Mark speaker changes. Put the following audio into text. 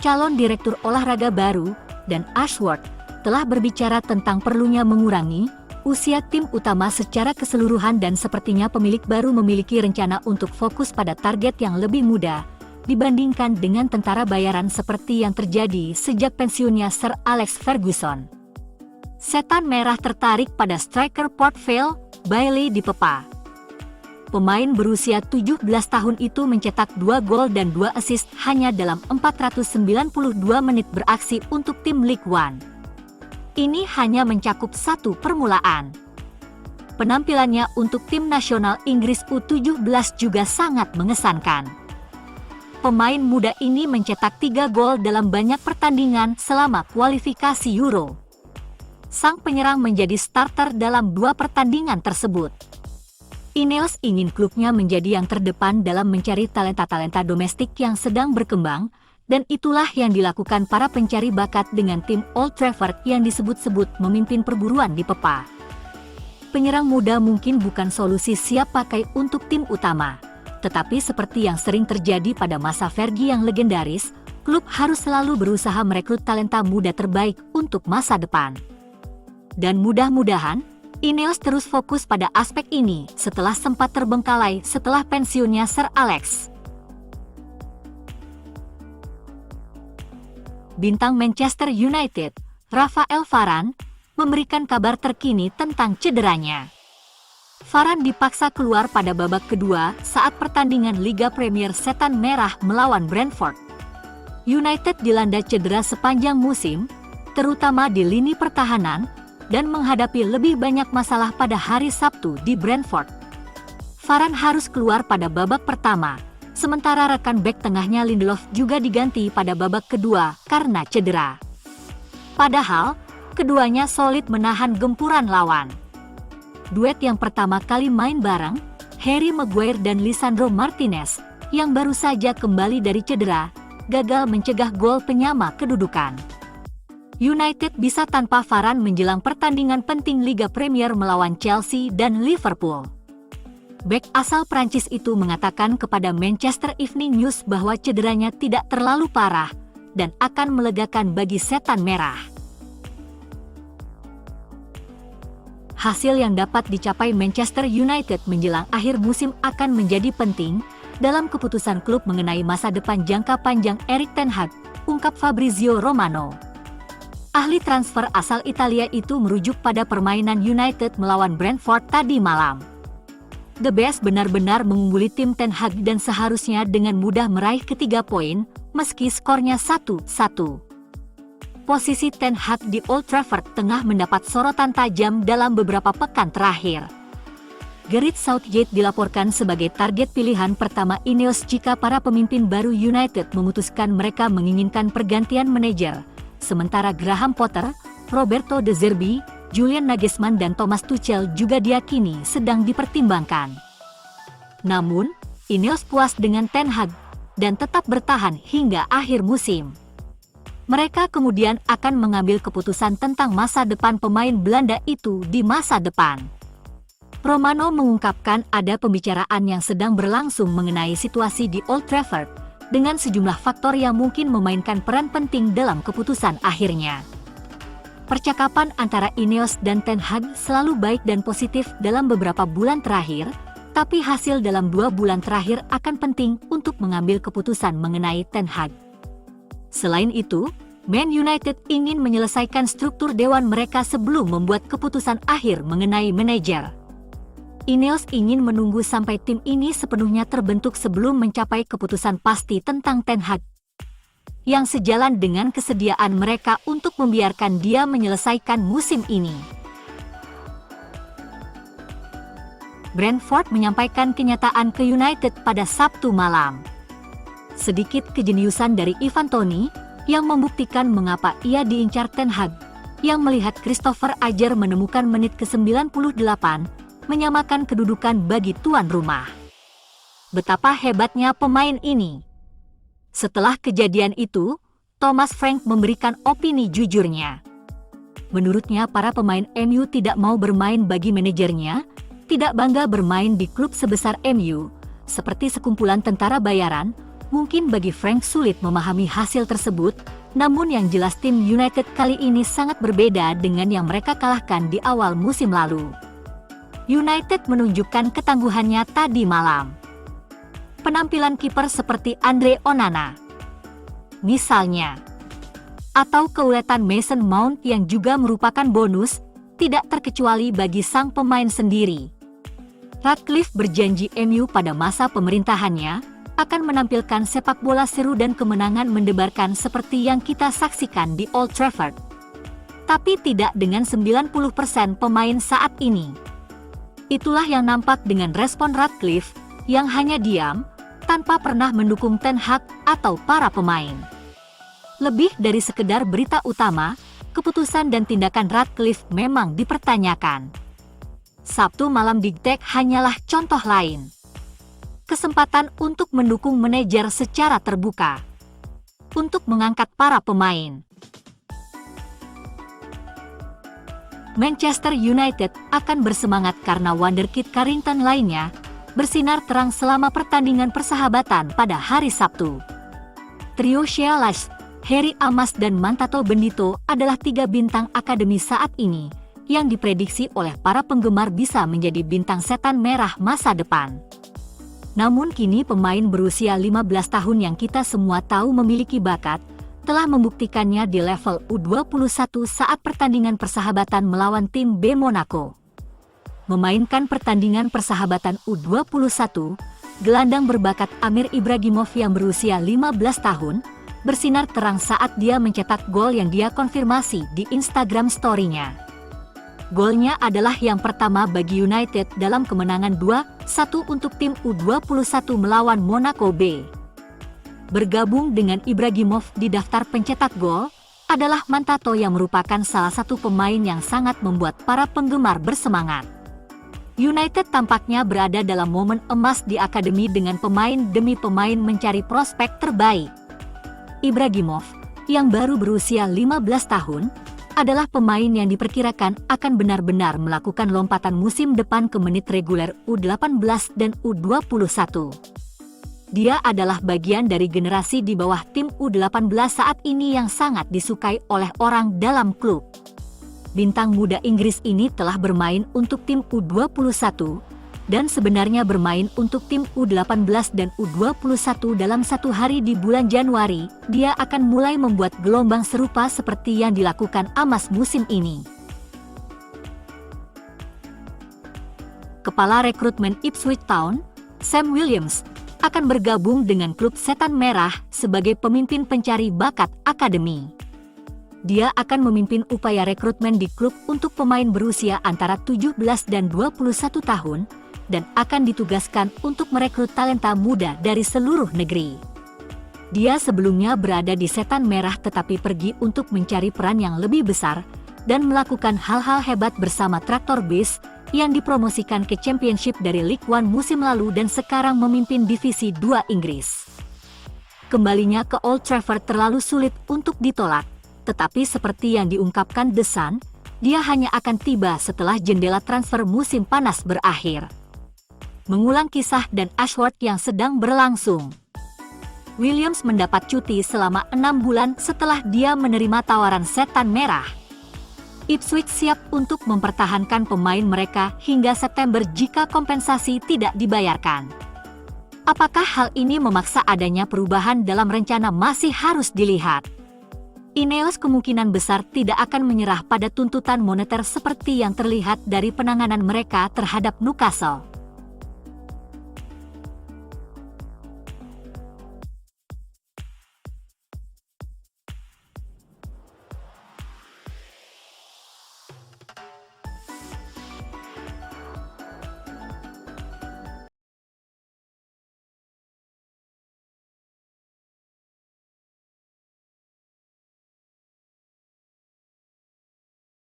Speaker 1: calon direktur olahraga baru, dan Ashworth, telah berbicara tentang perlunya mengurangi usia tim utama secara keseluruhan dan sepertinya pemilik baru memiliki rencana untuk fokus pada target yang lebih muda dibandingkan dengan tentara bayaran seperti yang terjadi sejak pensiunnya Sir Alex Ferguson. Setan Merah tertarik pada striker Port Vale, Bailey Dipepa. Pemain berusia 17 tahun itu mencetak 2 gol dan 2 assist hanya dalam 492 menit beraksi untuk tim League One. Ini hanya mencakup satu permulaan. Penampilannya untuk tim nasional Inggris U17 juga sangat mengesankan. Pemain muda ini mencetak 3 gol dalam banyak pertandingan selama kualifikasi Euro. Sang penyerang menjadi starter dalam 2 pertandingan tersebut. Ineos ingin klubnya menjadi yang terdepan dalam mencari talenta-talenta domestik yang sedang berkembang, dan itulah yang dilakukan para pencari bakat dengan tim Old Trafford yang disebut-sebut memimpin perburuan di Dipepa. Penyerang muda mungkin bukan solusi siap pakai untuk tim utama, tetapi seperti yang sering terjadi pada masa Fergie yang legendaris, klub harus selalu berusaha merekrut talenta muda terbaik untuk masa depan. Dan mudah-mudahan, Ineos terus fokus pada aspek ini setelah sempat terbengkalai setelah pensiunnya Sir Alex. Bintang Manchester United, Rafael Varane, memberikan kabar terkini tentang cederanya. Varane dipaksa keluar pada babak kedua saat pertandingan Liga Premier Setan Merah melawan Brentford. United dilanda cedera sepanjang musim, terutama di lini pertahanan, dan menghadapi lebih banyak masalah pada hari Sabtu di Brentford. Varane harus keluar pada babak pertama, sementara rekan bek tengahnya Lindelof juga diganti pada babak kedua karena cedera. Padahal, keduanya solid menahan gempuran lawan. Duet yang pertama kali main bareng, Harry Maguire dan Lisandro Martinez, yang baru saja kembali dari cedera, gagal mencegah gol penyama kedudukan. United bisa tanpa Varane menjelang pertandingan penting Liga Premier melawan Chelsea dan Liverpool. Bek asal Prancis itu mengatakan kepada Manchester Evening News bahwa cederanya tidak terlalu parah dan akan melegakan bagi Setan Merah. Hasil yang dapat dicapai Manchester United menjelang akhir musim akan menjadi penting dalam keputusan klub mengenai masa depan jangka panjang Erik ten Hag, ungkap Fabrizio Romano. Ahli transfer asal Italia itu merujuk pada permainan United melawan Brentford tadi malam. The Best benar-benar mengungguli tim Ten Hag dan seharusnya dengan mudah meraih ketiga poin, meski skornya 1-1. Posisi Ten Hag di Old Trafford tengah mendapat sorotan tajam dalam beberapa pekan terakhir. Gareth Southgate dilaporkan sebagai target pilihan pertama Ineos jika para pemimpin baru United memutuskan mereka menginginkan pergantian manajer. Sementara Graham Potter, Roberto De Zerbi, Julian Nagelsmann dan Thomas Tuchel juga diyakini sedang dipertimbangkan. Namun, Ineos puas dengan Ten Hag dan tetap bertahan hingga akhir musim. Mereka kemudian akan mengambil keputusan tentang masa depan pemain Belanda itu di masa depan. Romano mengungkapkan ada pembicaraan yang sedang berlangsung mengenai situasi di Old Trafford, dengan sejumlah faktor yang mungkin memainkan peran penting dalam keputusan akhirnya. Percakapan antara Ineos dan Ten Hag selalu baik dan positif dalam beberapa bulan terakhir, tapi hasil dalam 2 bulan terakhir akan penting untuk mengambil keputusan mengenai Ten Hag. Selain itu, Man United ingin menyelesaikan struktur dewan mereka sebelum membuat keputusan akhir mengenai manajer. Ineos ingin menunggu sampai tim ini sepenuhnya terbentuk sebelum mencapai keputusan pasti tentang Ten Hag, yang sejalan dengan kesediaan mereka untuk membiarkan dia menyelesaikan musim ini. Brentford menyampaikan kenyataan ke United pada Sabtu malam. Sedikit kejeniusan dari Ivan Toney yang membuktikan mengapa ia diincar Ten Hag, yang melihat Christopher Ajer menemukan menit ke-98, menyamakan kedudukan bagi tuan rumah. Betapa hebatnya pemain ini. Setelah kejadian itu, Thomas Frank memberikan opini jujurnya. Menurutnya para pemain MU tidak mau bermain bagi manajernya, tidak bangga bermain di klub sebesar MU, seperti sekumpulan tentara bayaran, Mungkin bagi Frank sulit memahami hasil tersebut, namun yang jelas tim United kali ini sangat berbeda dengan yang mereka kalahkan di awal musim lalu. United menunjukkan ketangguhannya tadi malam. Penampilan kiper seperti Andre Onana, misalnya, atau keuletan Mason Mount yang juga merupakan bonus, tidak terkecuali bagi sang pemain sendiri. Ratcliffe berjanji MU pada masa pemerintahannya akan menampilkan sepak bola seru dan kemenangan mendebarkan seperti yang kita saksikan di Old Trafford. Tapi tidak dengan 90% pemain saat ini. Itulah yang nampak dengan respon Ratcliffe yang hanya diam, tanpa pernah mendukung Ten Hag atau para pemain. Lebih dari sekedar berita utama, keputusan dan tindakan Ratcliffe memang dipertanyakan. Sabtu malam di Tech hanyalah contoh lain. Kesempatan untuk mendukung manajer secara terbuka. Untuk mengangkat para pemain. Manchester United akan bersemangat karena wonderkid Carrington lainnya bersinar terang selama pertandingan persahabatan pada hari Sabtu. Trio Shealas, Harry Amas dan Mantato Bendito adalah 3 bintang akademi saat ini yang diprediksi oleh para penggemar bisa menjadi bintang setan merah masa depan. Namun kini pemain berusia 15 tahun yang kita semua tahu memiliki bakat, telah membuktikannya di level U21 saat pertandingan persahabatan melawan tim B Monaco. Memainkan pertandingan persahabatan U21, gelandang berbakat Amir Ibragimov yang berusia 15 tahun, bersinar terang saat dia mencetak gol yang dia konfirmasi di Instagram story-nya. Golnya adalah yang pertama bagi United dalam kemenangan 2-1 untuk tim U21 melawan Monaco B. Bergabung dengan Ibragimov di daftar pencetak gol adalah Mantato yang merupakan salah satu pemain yang sangat membuat para penggemar bersemangat. United tampaknya berada dalam momen emas di akademi dengan pemain demi pemain mencari prospek terbaik. Ibragimov, yang baru berusia 15 tahun, adalah pemain yang diperkirakan akan benar-benar melakukan lompatan musim depan ke menit reguler U18 dan U21. Dia adalah bagian dari generasi di bawah tim U18 saat ini yang sangat disukai oleh orang dalam klub. Bintang muda Inggris ini telah bermain untuk tim U21 dan sebenarnya bermain untuk tim U18 dan U21 dalam satu hari di bulan Januari. Dia akan mulai membuat gelombang serupa seperti yang dilakukan Amas musim ini. Kepala rekrutmen Ipswich Town, Sam Williams, akan bergabung dengan klub Setan Merah sebagai pemimpin pencari bakat akademi. Dia akan memimpin upaya rekrutmen di klub untuk pemain berusia antara 17 dan 21 tahun, dan akan ditugaskan untuk merekrut talenta muda dari seluruh negeri. Dia sebelumnya berada di Setan Merah tetapi pergi untuk mencari peran yang lebih besar dan melakukan hal-hal hebat bersama Traktor Beast yang dipromosikan ke Championship dari League One musim lalu dan sekarang memimpin Divisi 2 Inggris. Kembalinya ke Old Trafford terlalu sulit untuk ditolak, tetapi seperti yang diungkapkan The Sun, dia hanya akan tiba setelah jendela transfer musim panas berakhir. Mengulang kisah dan Ashworth yang sedang berlangsung. Williams mendapat cuti selama 6 bulan setelah dia menerima tawaran Setan Merah. Ipswich siap untuk mempertahankan pemain mereka hingga September jika kompensasi tidak dibayarkan. Apakah hal ini memaksa adanya perubahan dalam rencana masih harus dilihat. Ineos kemungkinan besar tidak akan menyerah pada tuntutan moneter seperti yang terlihat dari penanganan mereka terhadap Newcastle.